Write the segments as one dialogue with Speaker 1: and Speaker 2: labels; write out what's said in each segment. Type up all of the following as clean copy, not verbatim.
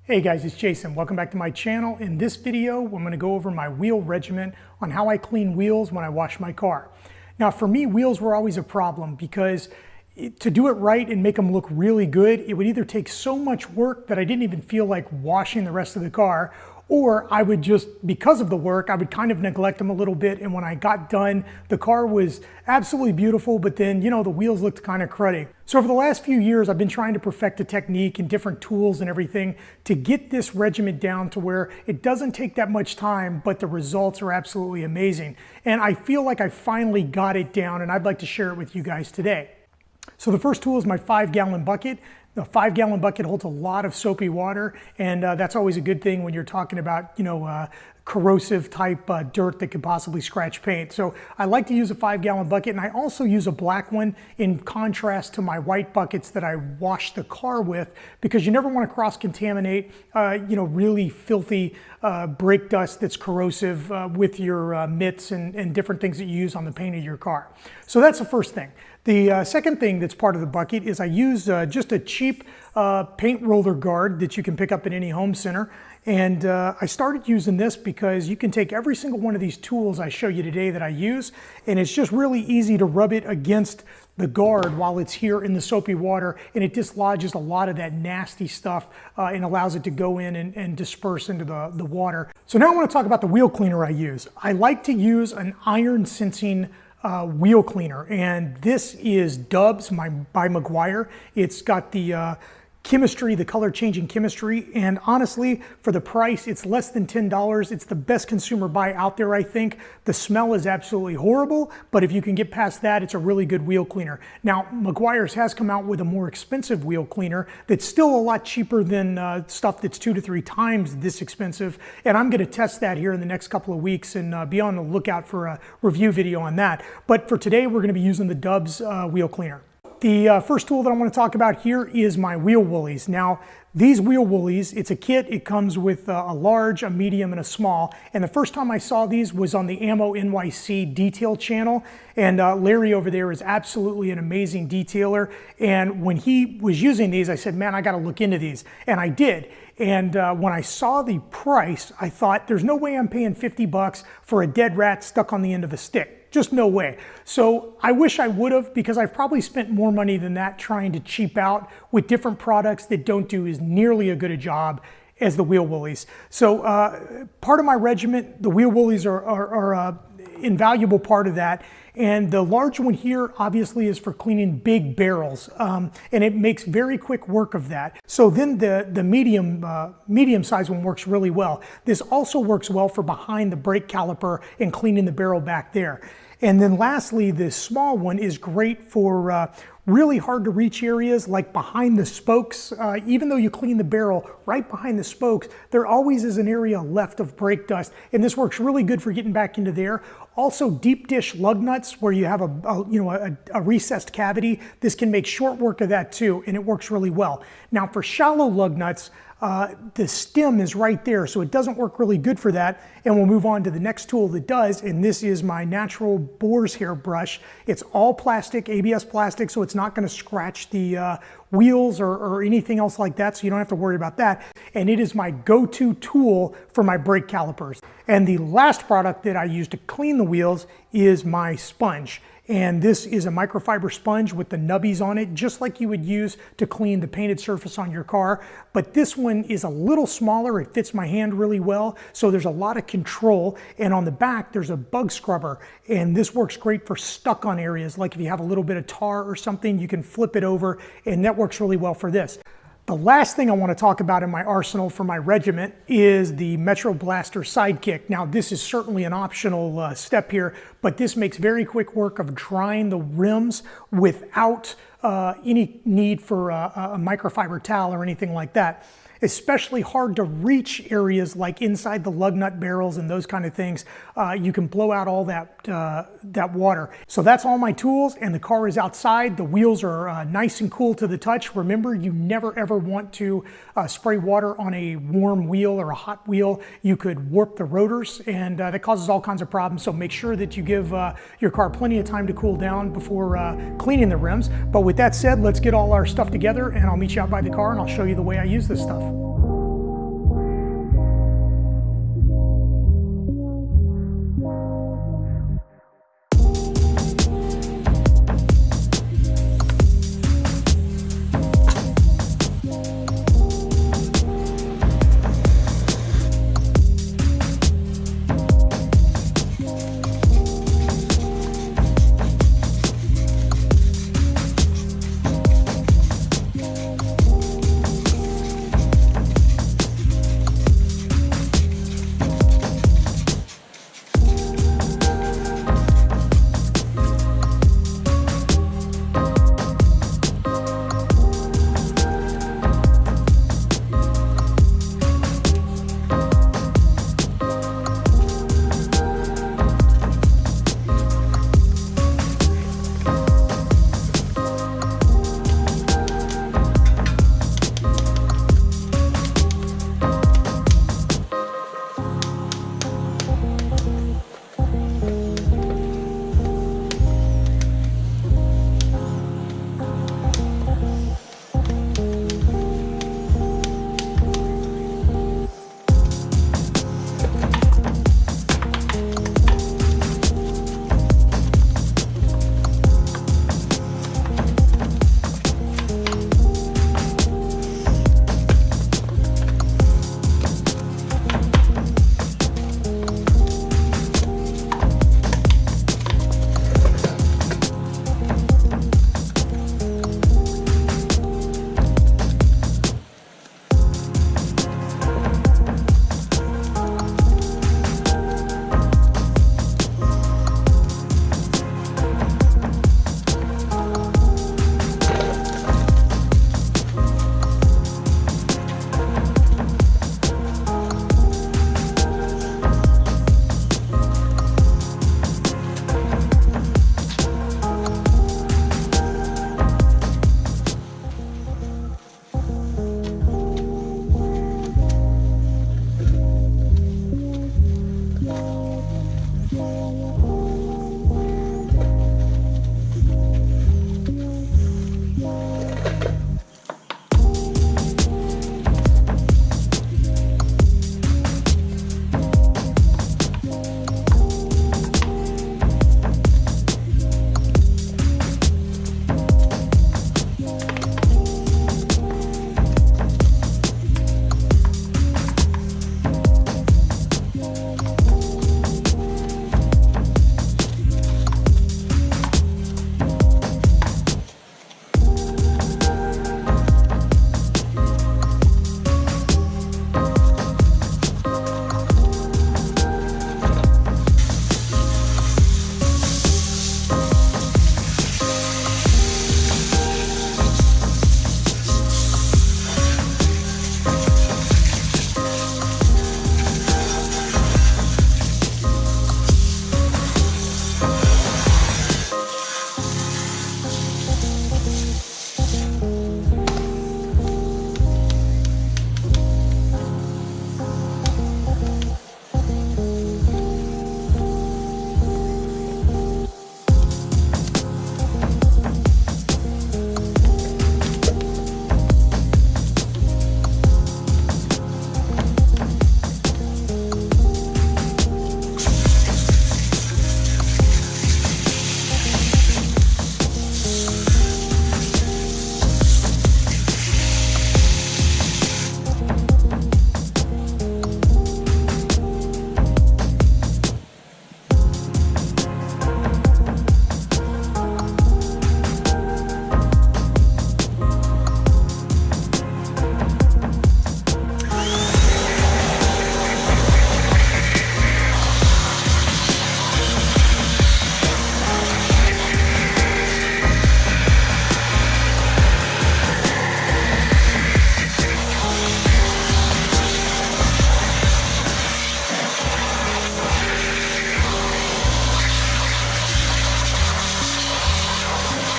Speaker 1: Hey guys, it's Jason. Welcome back to my channel. In this video, I'm going to go over my wheel regiment on how I clean wheels when I wash my car. Now for me, wheels were always a problem because to do it right and make them look really good, it would either take so much work that I didn't even feel like washing the rest of the car, or I would just, because of the work, I would kind of neglect them a little bit, and when I got done, the car was absolutely beautiful, but then, you know, the wheels looked kind of cruddy. So over the last few years, I've been trying to perfect a technique and different tools and everything to get this regiment down to where it doesn't take that much time, but the results are absolutely amazing. And I feel like I finally got it down, and I'd like to share it with you guys today. So the first tool is my 5-gallon bucket. The 5-gallon bucket holds a lot of soapy water, and that's always a good thing when you're talking about, corrosive type dirt that could possibly scratch paint. So I like to use a 5-gallon bucket, and I also use a black one in contrast to my white buckets that I wash the car with, because you never want to cross-contaminate, really filthy brake dust that's corrosive with your mitts and different things that you use on the paint of your car. So that's the first thing. The second thing that's part of the bucket is I use just a cheap paint roller guard that you can pick up at any home center. And I started using this because you can take every single one of these tools I show you today that I use, and it's just really easy to rub it against the guard while it's here in the soapy water, and it dislodges a lot of that nasty stuff and allows it to go in and disperse into the water. So now I want to talk about the wheel cleaner I use. I like to use an iron sensing wheel cleaner, and this is Dubs by Meguiar. It's got the chemistry, the color changing chemistry, and honestly, for the price, it's less than $10. It's the best consumer buy out there, I think. The smell is absolutely horrible, but if you can get past that, it's a really good wheel cleaner. Now, Meguiar's has come out with a more expensive wheel cleaner that's still a lot cheaper than stuff that's 2 to 3 times this expensive, and I'm going to test that here in the next couple of weeks and be on the lookout for a review video on that. But for today, we're going to be using the Dubs wheel cleaner. The first tool that I want to talk about here is my wheel Woolies. Now, these wheel Woolies, it's a kit. It comes with a large, a medium, and a small. And the first time I saw these was on the Ammo NYC detail channel. And Larry over there is absolutely an amazing detailer. And when he was using these, I said, man, I got to look into these. And I did. And when I saw the price, I thought, there's no way I'm paying 50 bucks for a dead rat stuck on the end of a stick. Just no way. So I wish I would have, because I've probably spent more money than that trying to cheap out with different products that don't do as nearly a good a job as the wheel Woolies. So part of my regiment, the wheel Woolies are an invaluable part of that. And the large one here obviously is for cleaning big barrels, and it makes very quick work of that. So then the medium size one works really well. This also works well for behind the brake caliper and cleaning the barrel back there. And then lastly, this small one is great for really hard to reach areas like behind the spokes. Even though you clean the barrel right behind the spokes, there always is an area left of brake dust, and this works really good for getting back into there. Also, deep dish lug nuts where you have a recessed cavity, this can make short work of that too, and it works really well. Now for shallow lug nuts, the stem is right there, so it doesn't work really good for that. And we'll move on to the next tool that does, and this is my natural Boars hairbrush. It's all plastic, ABS plastic, so it's not going to scratch the wheels or anything else like that, so you don't have to worry about that. And it is my go-to tool for my brake calipers. And the last product that I use to clean the wheels is my sponge. And this is a microfiber sponge with the nubbies on it, just like you would use to clean the painted surface on your car. But this one is a little smaller. It fits my hand really well, so there's a lot of control. And on the back, there's a bug scrubber. And this works great for stuck-on areas, like if you have a little bit of tar or something, you can flip it over, and that works really well for this. The last thing I want to talk about in my arsenal for my regiment is the Metro Blaster Sidekick. Now, this is certainly an optional step here, but this makes very quick work of drying the rims without any need for a microfiber towel or anything like that. Especially hard to reach areas like inside the lug nut barrels and those kind of things. You can blow out all that water. So that's all my tools, and the car is outside. The wheels are nice and cool to the touch. Remember, you never ever want to spray water on a warm wheel or a hot wheel. You could warp the rotors, and that causes all kinds of problems. So make sure that you give your car plenty of time to cool down before cleaning the rims. But with that said, let's get all our stuff together, and I'll meet you out by the car and I'll show you the way I use this stuff.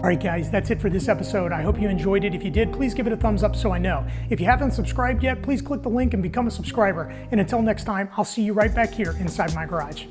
Speaker 1: Alright guys, that's it for this episode. I hope you enjoyed it. If you did, please give it a thumbs up so I know. If you haven't subscribed yet, please click the link and become a subscriber. And until next time, I'll see you right back here inside my garage.